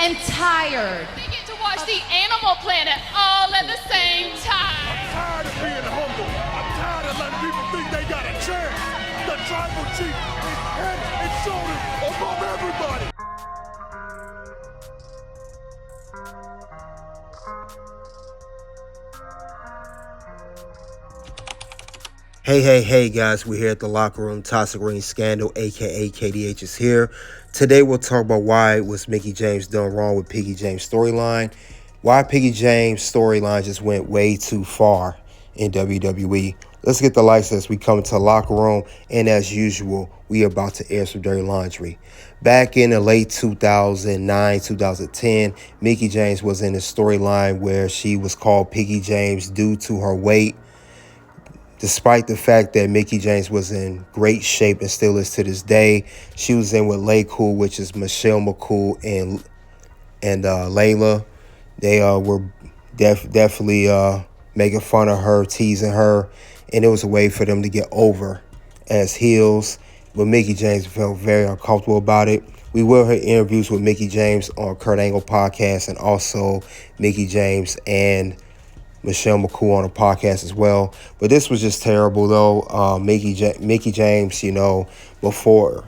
and tired. They get to watch the Animal Planet all at the same time. I'm tired of being humble. I'm tired of letting people think they got a chance. The tribal chief is head and shoulders above everybody. Hey guys, we're here at the Locker Room. Toxic Ring Scandal, aka KDH, is here. Today we'll talk about why was Mickie James done wrong with Piggy James' storyline, why Piggy James' storyline just went way too far in WWE. Let's get the lights as we come into the Locker Room, and as usual, we are about to air some dirty laundry. Back in the late 2009, 2010, Mickie James was in a storyline where she was called Piggy James due to her weight. Despite the fact that Mickie James was in great shape and still is to this day, she was in with LayCool, which is Michelle, McCool, and Layla. They were definitely making fun of her, teasing her, and it was a way for them to get over as heels. But Mickie James felt very uncomfortable about it. We will hear interviews with Mickie James on Kurt Angle podcast, and also Mickie James and Michelle McCool on a podcast as well. But this was just terrible, though. Mickie James, you know, before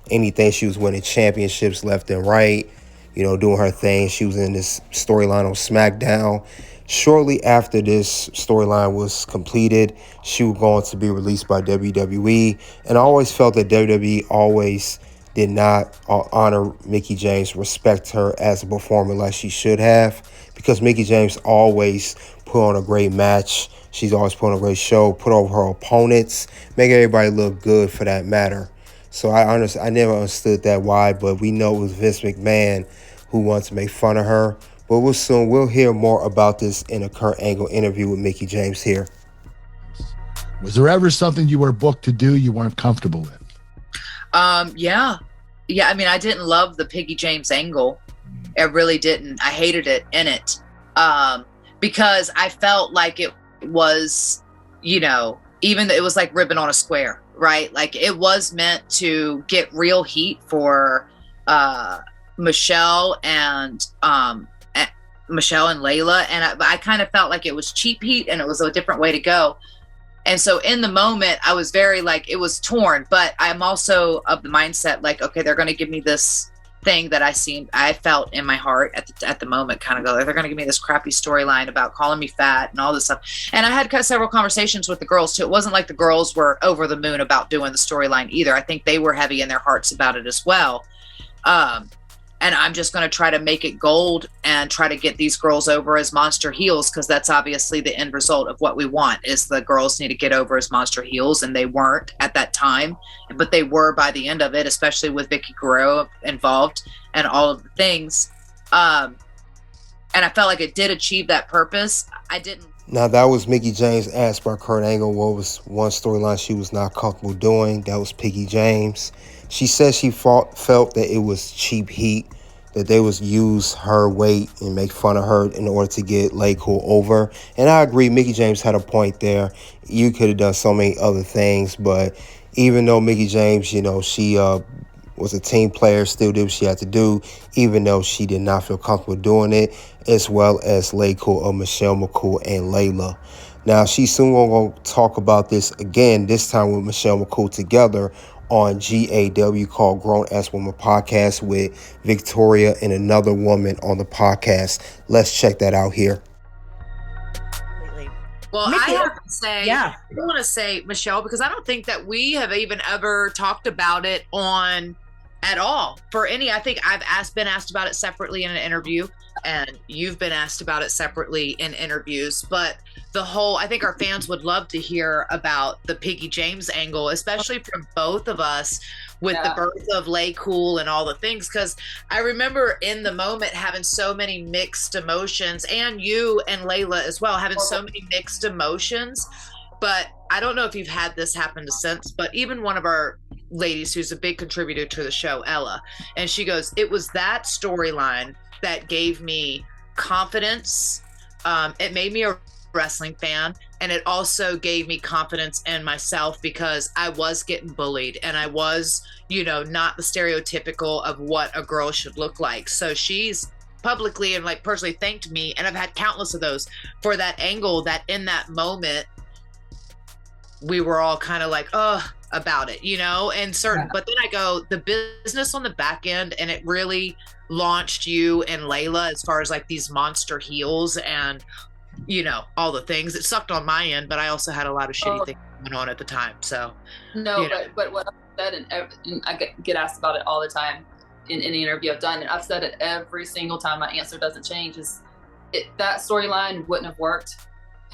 anything, she was winning championships left and right, you know, doing her thing. She was in this storyline on SmackDown. Shortly after this storyline was completed, she was going to be released by WWE. And I always felt that WWE always did not honor Mickie James, respect her as a performer like she should have, because Mickie James always put on a great match. She's always put on a great show, put over her opponents, make everybody look good for that matter. So I never understood that why, but we know it was Vince McMahon who wanted to make fun of her. But we'll hear more about this in a Kurt Angle interview with Mickie James here. Was there ever something you were booked to do you weren't comfortable with? Yeah. I mean, I didn't love the Piggy James angle. I really didn't. I hated it in it because I felt like it was, you know, even it was like ribbon on a square, right? Like it was meant to get real heat for Michelle and Layla, and I kind of felt like it was cheap heat and it was a different way to go. And so in the moment, I was very like, it was torn, but I'm also of the mindset like, okay, they're going to give me this thing that I felt in my heart at the moment, kind of go, they're going to give me this crappy storyline about calling me fat and all this stuff. And I had several conversations with the girls too. It wasn't like the girls were over the moon about doing the storyline either. I think they were heavy in their hearts about it as well. And I'm just going to try to make it gold and try to get these girls over as monster heels, because that's obviously the end result of what we want, is the girls need to get over as monster heels, and they weren't at that time, but they were by the end of it, especially with Vicky Guerrero involved and all of the things. And I felt like it did achieve that purpose. I didn't. Now, that was Mickie James asked by Kurt Angle what was one storyline she was not comfortable doing. That was Piggy James. She said she felt that it was cheap heat, that they was use her weight and make fun of her in order to get LayCool over. And I agree, Mickie James had a point there. You could have done so many other things, but even though Mickie James, you know, she was a team player, still did what she had to do, even though she did not feel comfortable doing it, as well as LayCool of Michelle McCool and Layla. Now, she's soon going to talk about this again, this time with Michelle McCool together on GAW called Grown Ass Woman Podcast with Victoria and another woman on the podcast. Let's check that out here. Well, Mickie, I have to say, I want to say, Michelle, because I don't think that we have even ever talked about it on at all for any. I think I've been asked about it separately in an interview, and you've been asked about it separately in interviews. But I think our fans would love to hear about the Piggy James angle, especially from both of us with the birth of LayCool and all the things. Because I remember in the moment having so many mixed emotions, and you and Layla as well, having so many mixed emotions. But I don't know if you've had this happen since, but even one of our ladies who's a big contributor to the show, Ella, and she goes, it was that storyline that gave me confidence. It made me a wrestling fan, and it also gave me confidence in myself because I was getting bullied and I was, not the stereotypical of what a girl should look like. So she's publicly and like personally thanked me, and I've had countless of those for that angle, that in that moment we were all kind of like, about it, and certain, but then I go, the business on the back end, and it really launched you and Layla as far as like these monster heels and, all the things. It sucked on my end, but I also had a lot of shitty things going on at the time. So, no, but what I've said, and I get asked about it all the time in any interview I've done, and I've said it every single time, my answer doesn't change, is that storyline wouldn't have worked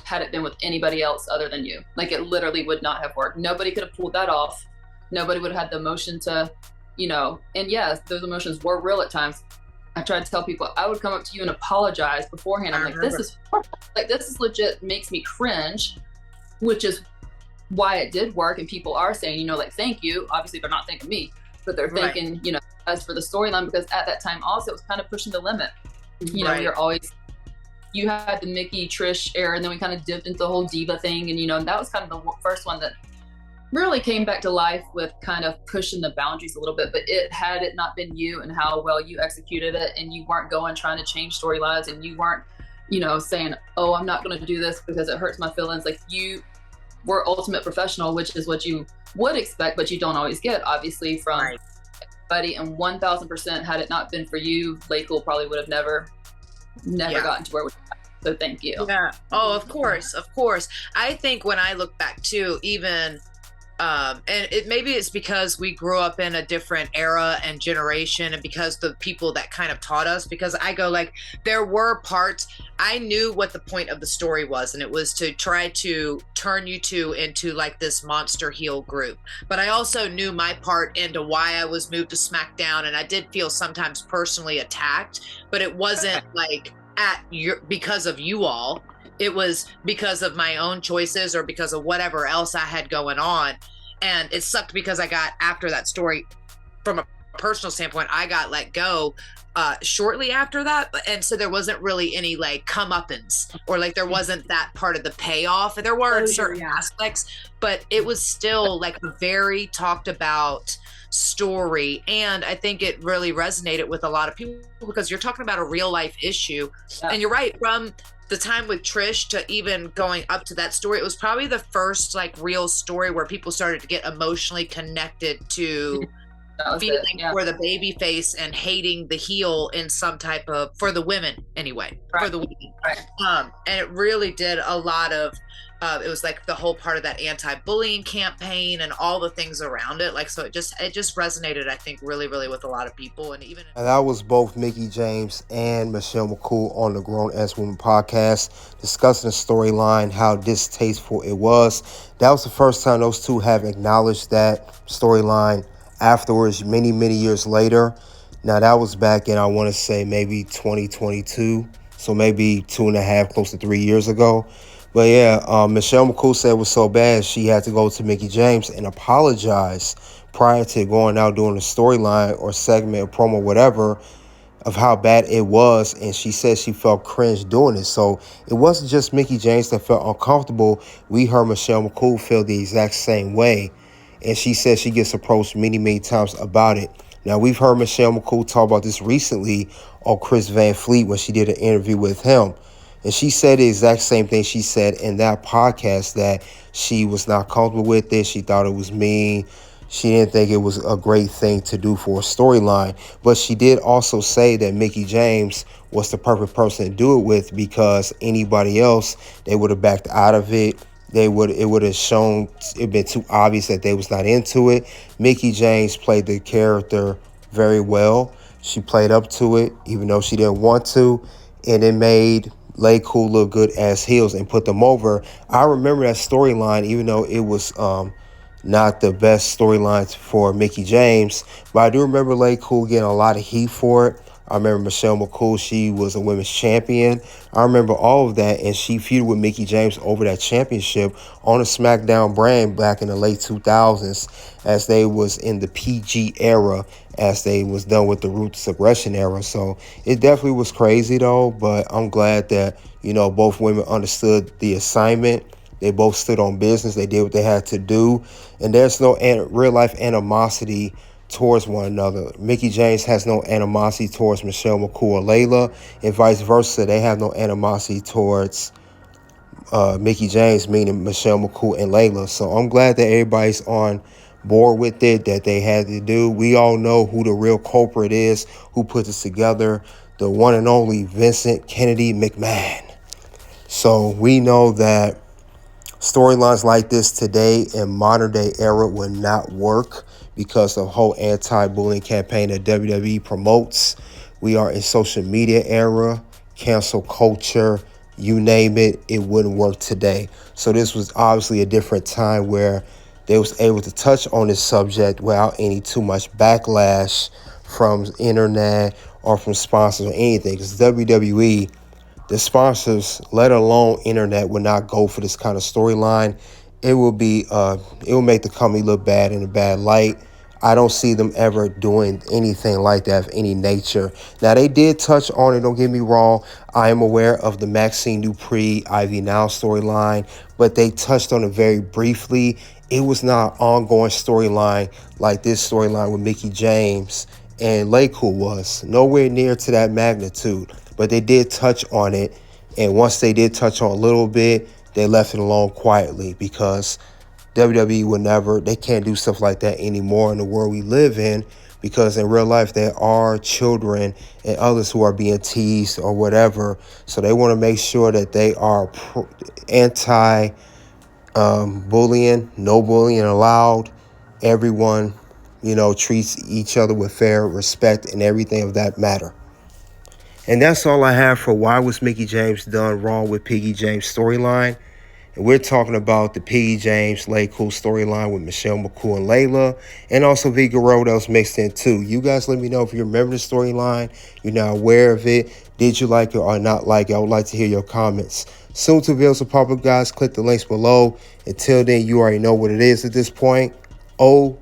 had it been with anybody else other than you. Like, it literally would not have worked. Nobody could have pulled that off. Nobody would have had the emotion to, and yes, those emotions were real at times. I tried to tell people, I would come up to you and apologize beforehand. I'm like, this is legit, makes me cringe, which is why it did work. And people are saying, like, thank you. Obviously they're not thanking me, but they're thanking, us for the storyline, because at that time also it was kind of pushing the limit. We were always, you had the Mickie Trish era, and then we kind of dipped into the whole diva thing. And, that was kind of the first one that really came back to life with kind of pushing the boundaries a little bit. But had it not been you and how well you executed it, and you weren't going trying to change storylines, and you weren't, saying, oh, I'm not going to do this because it hurts my feelings. Like, you were ultimate professional, which is what you would expect, but you don't always get, obviously, from everybody. And 1000%, had it not been for you, LayCool probably would have never gotten to where we are. So thank you. Yeah. Oh, of course. I think when I look back too, even and maybe it's because we grew up in a different era and generation, and because the people that kind of taught us, because I go, like, there were parts I knew what the point of the story was, and it was to try to turn you two into like this monster heel group. But I also knew my part into why I was moved to SmackDown, and I did feel sometimes personally attacked, but it wasn't like because of you all. It was because of my own choices or because of whatever else I had going on. And it sucked because I got, after that story, from a personal standpoint, I got let go shortly after that. And so there wasn't really any like comeuppance, or like there wasn't that part of the payoff. There were certain aspects, but it was still like a very talked about story. And I think it really resonated with a lot of people because you're talking about a real life issue. And you're right, from the time with Trish to even going up to that story, it was probably the first like real story where people started to get emotionally connected to feeling for the baby face and hating the heel in some type of, for the women anyway, for the women. And it really did a lot of, it was like the whole part of that anti-bullying campaign and all the things around it. Like, so it just resonated, I think, really, really with a lot of people. And that was both Mickie James and Michelle McCool on the Grown Ass Woman podcast, discussing the storyline, how distasteful it was. That was the first time those two have acknowledged that storyline afterwards, many, many years later. Now, that was back in, I want to say, maybe 2022. So maybe 2.5, close to 3 years ago. But yeah, Michelle McCool said it was so bad she had to go to Mickie James and apologize prior to going out doing a storyline or segment or promo, whatever, of how bad it was. And she said she felt cringe doing it. So it wasn't just Mickie James that felt uncomfortable. We heard Michelle McCool feel the exact same way. And she said she gets approached many, many times about it. Now, we've heard Michelle McCool talk about this recently on Chris Van Fleet when she did an interview with him. And she said the exact same thing she said in that podcast, that she was not comfortable with it. She thought it was mean. She didn't think it was a great thing to do for a storyline. But she did also say that Mickie James was the perfect person to do it with, because anybody else, they would have backed out of it. It would have shown, it been too obvious that they was not into it. Mickie James played the character very well. She played up to it, even though she didn't want to. And it made LayCool look good as heels and put them over. I remember that storyline, even though it was not the best storylines for Mickie James, but I do remember LayCool getting a lot of heat for it. I remember Michelle McCool, she was a women's champion. I remember all of that, and she feuded with Mickie James over that championship on the SmackDown brand back in the late 2000s, as they was in the PG era, as they was done with the Ruthless Aggression era. So it definitely was crazy though, but I'm glad that, you know, both women understood the assignment. They both stood on business. They did what they had to do. And there's no real life animosity towards one another. Mickie James has no animosity towards Michelle, McCool, and Layla, and vice versa. They have no animosity towards Mickie James, meaning Michelle, McCool, and Layla. So I'm glad that everybody's on board with it, that they had to do. We all know who the real culprit is, who put this together, the one and only Vincent Kennedy McMahon. So we know that storylines like this today in modern day era would not work because of the whole anti-bullying campaign that WWE promotes. We are in social media era, cancel culture, you name it, it wouldn't work today. So this was obviously a different time where they was able to touch on this subject without any too much backlash from internet or from sponsors or anything. Because WWE, the sponsors, let alone internet, would not go for this kind of storyline. It will make the company look bad in a bad light. I don't see them ever doing anything like that of any nature. Now, they did touch on it, don't get me wrong. I am aware of the Maxine Dupree, Ivy Now storyline, but they touched on it very briefly. It was not an ongoing storyline like this storyline with Mickie James and LayCool was. Nowhere near to that magnitude. But they did touch on it, and once they did touch on a little bit, they left it alone quietly because WWE would never, they can't do stuff like that anymore in the world we live in, because in real life there are children and others who are being teased or whatever. So they want to make sure that they are anti-bullying, no bullying allowed. Everyone, you know, treats each other with fair respect and everything of that matter. And that's all I have for why was Mickie James done wrong with Piggy James storyline. And we're talking about the Piggy James LayCool storyline with Michelle, McCool, and Layla. And also V Guerrero that was mixed in too. You guys let me know if you remember the storyline. You're now aware of it. Did you like it or not like it? I would like to hear your comments. Soon to videos will pop up, guys. Click the links below. Until then, you already know what it is at this point. OUT.